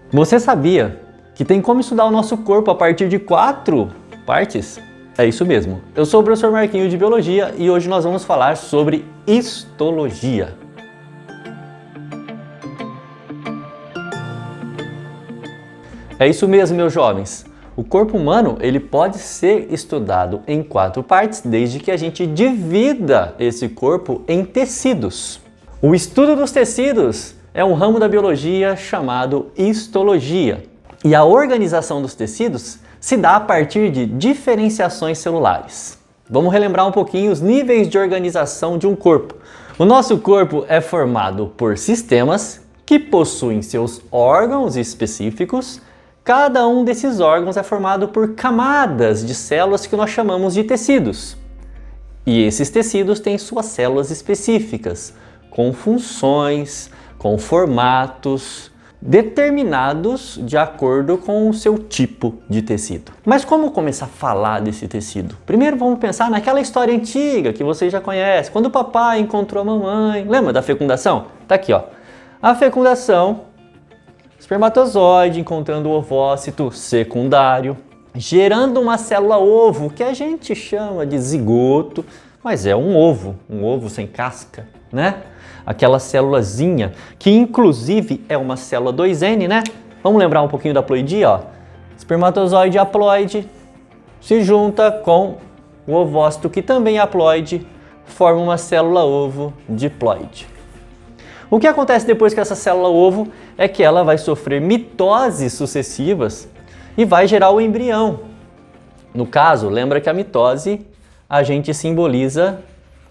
Você sabia que tem como estudar o nosso corpo a partir de 4 partes? É isso mesmo. Eu sou o professor Marquinho de Biologia e hoje nós vamos falar sobre histologia. É isso mesmo, meus jovens. O corpo humano ele pode ser estudado em 4 partes, desde que a gente divida esse corpo em tecidos. O estudo dos tecidos é um ramo da biologia chamado histologia. E a organização dos tecidos se dá a partir de diferenciações celulares. Vamos relembrar um pouquinho os níveis de organização de um corpo. O nosso corpo é formado por sistemas que possuem seus órgãos específicos. Cada um desses órgãos é formado por camadas de células que nós chamamos de tecidos. E esses tecidos têm suas células específicas, com funções, com formatos determinados de acordo com o seu tipo de tecido. Mas como começar a falar desse tecido? Primeiro vamos pensar naquela história antiga que vocês já conhecem, quando o papai encontrou a mamãe. Lembra da fecundação? Tá aqui, ó. A fecundação, espermatozoide encontrando o ovócito secundário, gerando uma célula ovo que a gente chama de zigoto, mas é um ovo sem casca, né? Aquela célulazinha que inclusive é uma célula 2N, né? Vamos lembrar um pouquinho da ploidia, ó. Espermatozoide haploide se junta com o ovócito que também é haploide, forma uma célula ovo diploide. O que acontece depois que essa célula ovo é que ela vai sofrer mitoses sucessivas e vai gerar o embrião. No caso, lembra que a mitose a gente simboliza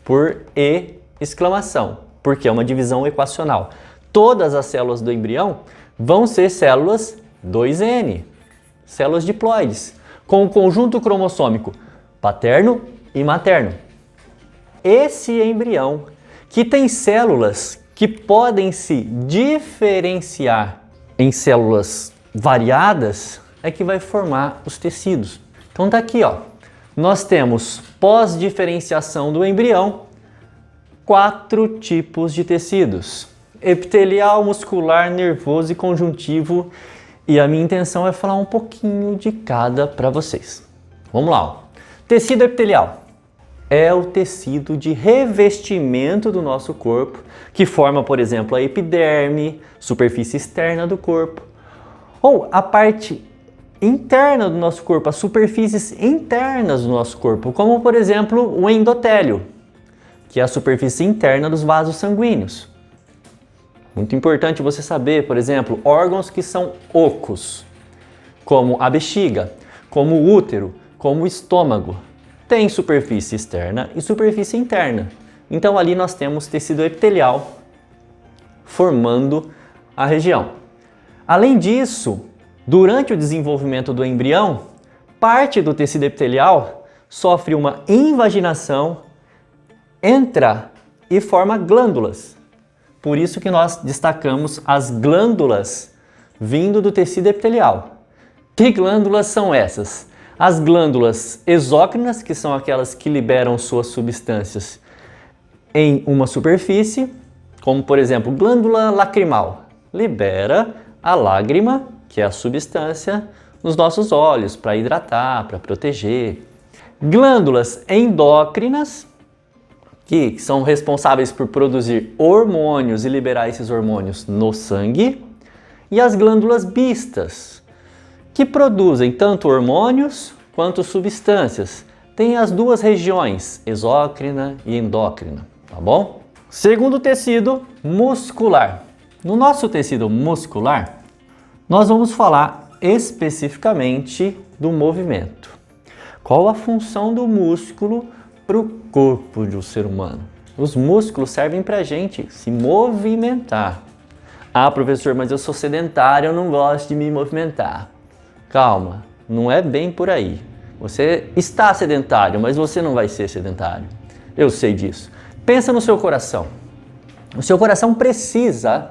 por E exclamação, porque é uma divisão equacional. Todas as células do embrião vão ser células 2N, células diploides, com o conjunto cromossômico paterno e materno. Esse embrião, que tem células que podem se diferenciar em células variadas, é que vai formar os tecidos. Então tá aqui, ó. Nós temos pós-diferenciação do embrião, 4 tipos de tecidos: epitelial, muscular, nervoso e conjuntivo. E a minha intenção é falar um pouquinho de cada para vocês. Vamos lá, ó. Tecido epitelial é o tecido de revestimento do nosso corpo, que forma, por exemplo, a epiderme, superfície externa do corpo, ou a parte interna do nosso corpo, as superfícies internas do nosso corpo, como, por exemplo, o endotélio, que é a superfície interna dos vasos sanguíneos. Muito importante você saber, por exemplo, órgãos que são ocos, como a bexiga, como o útero, como o estômago. Tem superfície externa e superfície interna. Então ali nós temos tecido epitelial formando a região. Além disso, durante o desenvolvimento do embrião, parte do tecido epitelial sofre uma invaginação, entra e forma glândulas. Por isso que nós destacamos as glândulas vindo do tecido epitelial. Que glândulas são essas? As glândulas exócrinas, que são aquelas que liberam suas substâncias em uma superfície, como por exemplo, glândula lacrimal, libera a lágrima, que é a substância, nos nossos olhos, para hidratar, para proteger. Glândulas endócrinas, que são responsáveis por produzir hormônios e liberar esses hormônios no sangue. E as glândulas bistas, que produzem tanto hormônios quanto substâncias. Tem as duas regiões, exócrina e endócrina, tá bom? Segundo tecido, muscular. No nosso tecido muscular, nós vamos falar especificamente do movimento. Qual a função do músculo para o corpo de um ser humano? Os músculos servem para a gente se movimentar. Ah, professor, mas eu sou sedentário, eu não gosto de me movimentar. Calma, não é bem por aí. Você está sedentário, mas você não vai ser sedentário. Eu sei disso. Pensa no seu coração. O seu coração precisa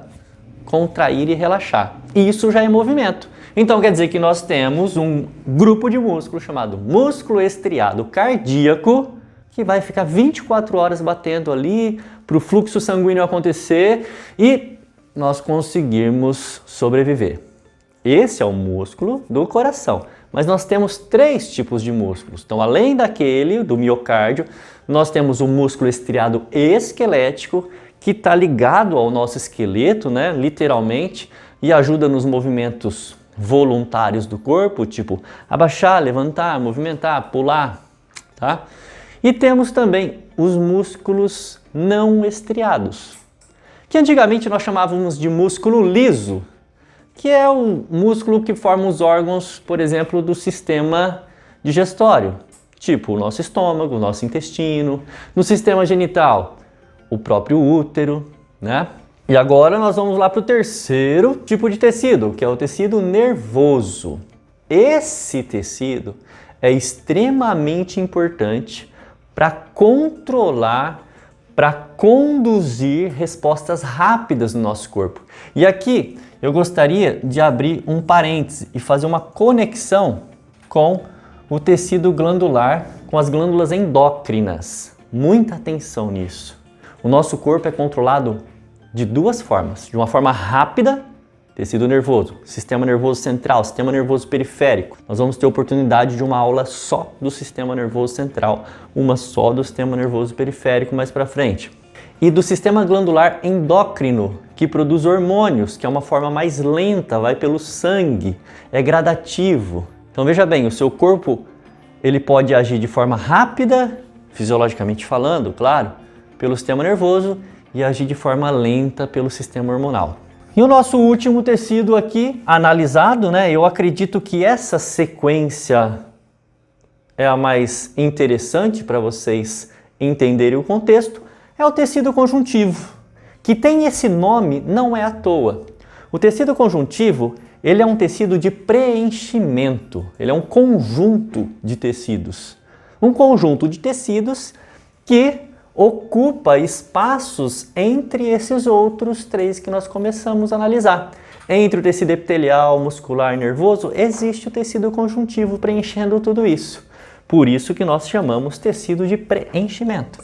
contrair e relaxar. E isso já é movimento. Então quer dizer que nós temos um grupo de músculo chamado músculo estriado cardíaco, que vai ficar 24 horas batendo ali para o fluxo sanguíneo acontecer e nós conseguirmos sobreviver. Esse é o músculo do coração. Mas nós temos 3 tipos de músculos. Então, além daquele do miocárdio, nós temos o músculo estriado esquelético, que está ligado ao nosso esqueleto, né, literalmente, e ajuda nos movimentos voluntários do corpo, tipo abaixar, levantar, movimentar, pular, tá? E temos também os músculos não estriados, que antigamente nós chamávamos de músculo liso, que é o músculo que forma os órgãos, por exemplo, do sistema digestório, tipo o nosso estômago, o nosso intestino, no sistema genital, o próprio útero, né? E agora nós vamos lá para o terceiro tipo de tecido, que é o tecido nervoso. Esse tecido é extremamente importante para controlar, para conduzir respostas rápidas no nosso corpo. E aqui eu gostaria de abrir um parêntese e fazer uma conexão com o tecido glandular, com as glândulas endócrinas. Muita atenção nisso. O nosso corpo é controlado de 2 formas. De uma forma rápida, tecido nervoso, sistema nervoso central, sistema nervoso periférico. Nós vamos ter oportunidade de uma aula só do sistema nervoso central, uma só do sistema nervoso periférico mais para frente. E do sistema glandular endócrino, que produz hormônios, que é uma forma mais lenta, vai pelo sangue, é gradativo. Então veja bem, o seu corpo ele pode agir de forma rápida, fisiologicamente falando, claro, pelo sistema nervoso, e agir de forma lenta pelo sistema hormonal. E o nosso último tecido aqui, analisado, né? Eu acredito que essa sequência é a mais interessante para vocês entenderem o contexto, é o tecido conjuntivo, que tem esse nome não é à toa. O tecido conjuntivo, ele é um tecido de preenchimento, ele é um conjunto de tecidos. Um conjunto de tecidos que ocupa espaços entre esses outros 3 que nós começamos a analisar. Entre o tecido epitelial, muscular e nervoso, existe o tecido conjuntivo preenchendo tudo isso. Por isso que nós chamamos tecido de preenchimento.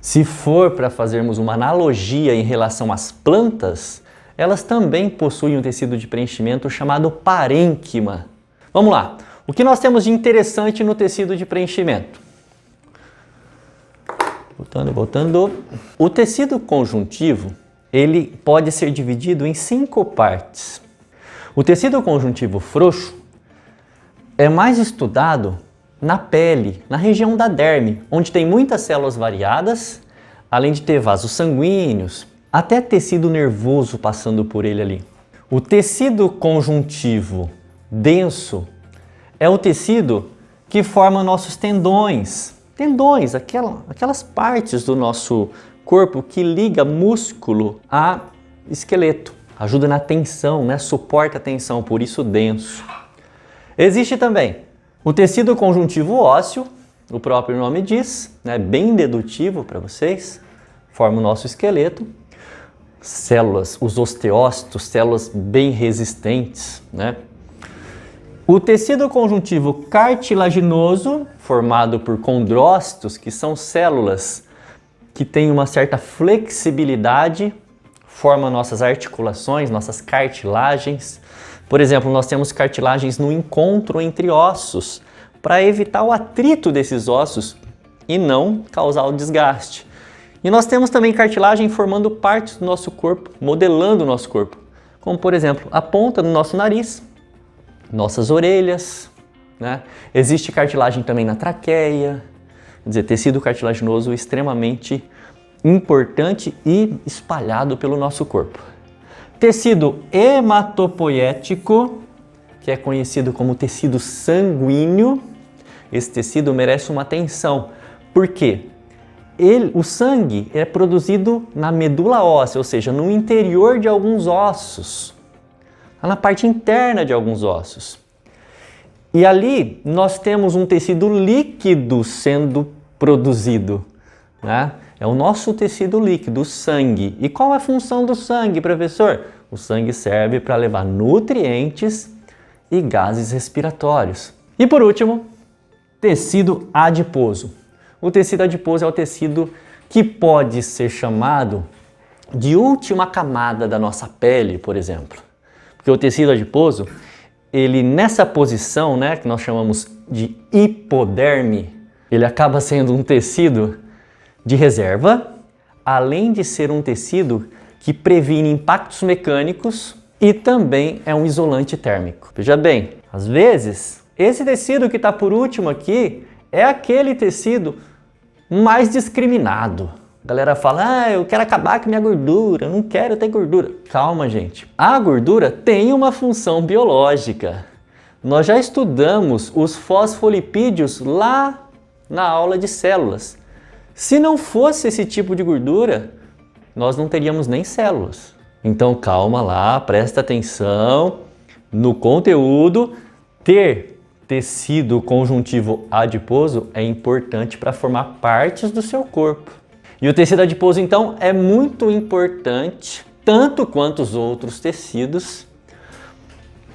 Se for para fazermos uma analogia em relação às plantas, elas também possuem um tecido de preenchimento chamado parênquima. Vamos lá, o que nós temos de interessante no tecido de preenchimento? Voltando. O tecido conjuntivo, ele pode ser dividido em 5 partes. O tecido conjuntivo frouxo é mais estudado na pele, na região da derme, onde tem muitas células variadas, além de ter vasos sanguíneos, até tecido nervoso passando por ele ali. O tecido conjuntivo denso é o tecido que forma nossos tendões. Tendões, aquelas partes do nosso corpo que liga músculo a esqueleto. Ajuda na tensão, né? Suporta a tensão, por isso denso. Existe também o tecido conjuntivo ósseo, o próprio nome diz, né? Bem dedutivo para vocês, forma o nosso esqueleto. Células, os osteócitos, células bem resistentes, né? O tecido conjuntivo cartilaginoso, formado por condrócitos, que são células que têm uma certa flexibilidade, forma nossas articulações, nossas cartilagens. Por exemplo, nós temos cartilagens no encontro entre ossos, para evitar o atrito desses ossos e não causar o desgaste. E nós temos também cartilagem formando partes do nosso corpo, modelando o nosso corpo, como por exemplo, a ponta do nosso nariz, nossas orelhas, né? Existe cartilagem também na traqueia, quer dizer, tecido cartilaginoso extremamente importante e espalhado pelo nosso corpo. Tecido hematopoético, que é conhecido como tecido sanguíneo, esse tecido merece uma atenção. Por quê? O sangue é produzido na medula óssea, ou seja, no interior de alguns ossos, na parte interna de alguns ossos. E ali nós temos um tecido líquido sendo produzido, né? É o nosso tecido líquido, o sangue. E qual é a função do sangue, professor? O sangue serve para levar nutrientes e gases respiratórios. E por último, tecido adiposo. O tecido adiposo é o tecido que pode ser chamado de última camada da nossa pele, por exemplo. Porque o tecido adiposo, ele nessa posição, né, que nós chamamos de hipoderme, ele acaba sendo um tecido de reserva, além de ser um tecido que previne impactos mecânicos e também é um isolante térmico. Veja bem, às vezes, esse tecido que está por último aqui é aquele tecido mais discriminado. A galera fala, eu quero acabar com minha gordura, eu não quero ter gordura. Calma, gente. A gordura tem uma função biológica. Nós já estudamos os fosfolipídios lá na aula de células. Se não fosse esse tipo de gordura, nós não teríamos nem células. Então calma lá, presta atenção no conteúdo. Ter tecido conjuntivo adiposo é importante para formar partes do seu corpo. E o tecido adiposo, então, é muito importante, tanto quanto os outros tecidos,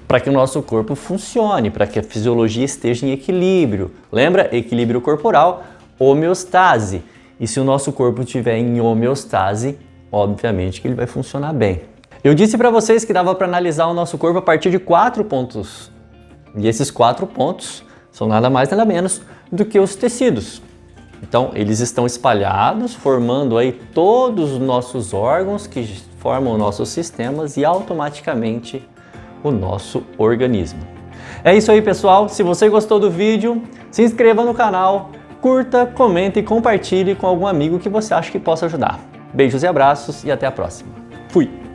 para que o nosso corpo funcione, para que a fisiologia esteja em equilíbrio. Lembra? Equilíbrio corporal, homeostase. E se o nosso corpo estiver em homeostase, obviamente que ele vai funcionar bem. Eu disse para vocês que dava para analisar o nosso corpo a partir de 4 pontos. E esses 4 pontos são nada mais nada menos do que os tecidos. Então, eles estão espalhados, formando aí todos os nossos órgãos que formam nossos sistemas e automaticamente o nosso organismo. É isso aí, pessoal. Se você gostou do vídeo, se inscreva no canal, curta, comente e compartilhe com algum amigo que você acha que possa ajudar. Beijos e abraços e até a próxima. Fui!